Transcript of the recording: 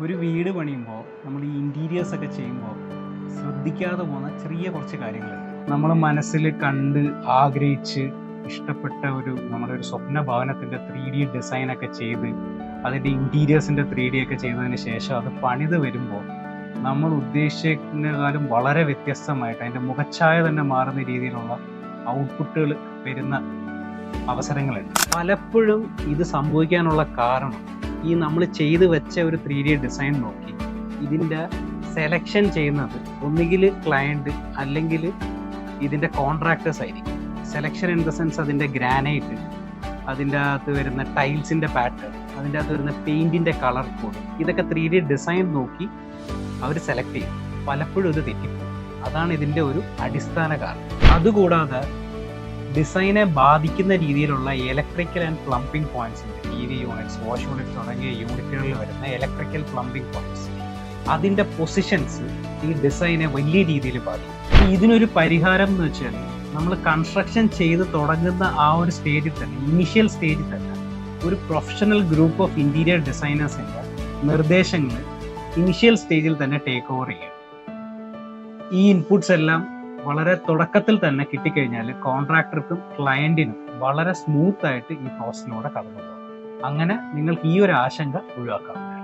ഒരു വീട് പണിയുമ്പോൾ നമ്മൾ ഈ ഇൻറ്റീരിയേഴ്സ് ഒക്കെ ചെയ്യുമ്പോൾ ശ്രദ്ധിക്കാതെ പോകുന്ന ചെറിയ കുറച്ച് കാര്യങ്ങളുണ്ട്. നമ്മൾ മനസ്സിൽ കണ്ട് ആഗ്രഹിച്ച് ഇഷ്ടപ്പെട്ട നമ്മുടെ ഒരു സ്വപ്ന ഭവനത്തിൻ്റെ 3D ഡിസൈനൊക്കെ ചെയ്ത് അതിൻ്റെ ഇൻറ്റീരിയേഴ്സിൻ്റെ 3D ഒക്കെ ചെയ്തതിന് ശേഷം അത് പണിത് വരുമ്പോൾ നമ്മൾ ഉദ്ദേശിച്ചതിനേക്കാളും വളരെ വ്യത്യസ്തമായിട്ട് അതിൻ്റെ മുഖച്ഛായ തന്നെ മാറുന്ന രീതിയിലുള്ള ഔട്ട്പുട്ടുകൾ വരുന്ന അവസരങ്ങളുണ്ട്. പലപ്പോഴും ഇത് സംഭവിക്കാനുള്ള കാരണം ഈ നമ്മൾ ചെയ്ത് വെച്ച ഒരു 3D ഡിസൈൻ നോക്കി ഇതിൻ്റെ സെലക്ഷൻ ചെയ്യുന്നത് ഒന്നുകിൽ ക്ലയൻറ്റ് അല്ലെങ്കിൽ ഇതിൻ്റെ കോൺട്രാക്ടേഴ്സ് ആയിരിക്കും. സെലക്ഷൻ ഇൻ ദ സെൻസ് അതിൻ്റെ ഗ്രാനൈറ്റ്, അതിൻ്റെ അകത്ത് വരുന്ന ടൈൽസിൻ്റെ പാറ്റേൺ, അതിൻ്റെ അകത്ത് വരുന്ന പെയിൻറ്റിൻ്റെ കളർ കോഡ്, ഇതൊക്കെ 3D ഡിസൈൻ നോക്കി അവർ സെലക്ട് ചെയ്യും. പലപ്പോഴും ഇത് തെറ്റിപ്പോകും. അതാണ് ഇതിൻ്റെ ഒരു അടിസ്ഥാന കാരണം. അതുകൂടാതെ ഡിസൈനെ ബാധിക്കുന്ന രീതിയിലുള്ള ഇലക്ട്രിക്കൽ ആൻഡ് പ്ലംബിംഗ് പോയിന്റ്സ് ഉണ്ട്. TV യൂണിറ്റ്സ്, വാഷ് യൂണിറ്റ് തുടങ്ങിയ യൂണിറ്റുകളിൽ വരുന്ന ഇലക്ട്രിക്കൽ പ്ലംബിംഗ് പോയിന്റ്സ്, അതിൻ്റെ പൊസിഷൻസ് ഈ ഡിസൈനെ വലിയ രീതിയിൽ ബാധിക്കും. ഇതിനൊരു പരിഹാരം എന്ന് വെച്ചാൽ നമ്മൾ കൺസ്ട്രക്ഷൻ ചെയ്ത് തുടങ്ങുന്ന ആ ഒരു സ്റ്റേജിൽ തന്നെ, ഇനിഷ്യൽ സ്റ്റേജിൽ തന്നെ ഒരു പ്രൊഫഷണൽ ഗ്രൂപ്പ് ഓഫ് ഇൻറ്റീരിയർ ഡിസൈനേഴ്സിൻ്റെ നിർദ്ദേശങ്ങൾ ഇനിഷ്യൽ സ്റ്റേജിൽ തന്നെ ടേക്ക് ഓവർ ചെയ്യും. ഈ ഇൻപുട്സ് എല്ലാം വളരെ തുടക്കത്തിൽ തന്നെ കിട്ടിക്കഴിഞ്ഞാൽ കോൺട്രാക്ടർക്കും ക്ലയൻറ്റിനും വളരെ സ്മൂത്ത് ആയിട്ട് ഈ പ്രോസസ്സിലൂടെ കടന്നു പോകും. അങ്ങനെ നിങ്ങൾക്ക് ഈ ഒരു ആശങ്ക ഒഴിവാക്കാവുന്നതാണ്.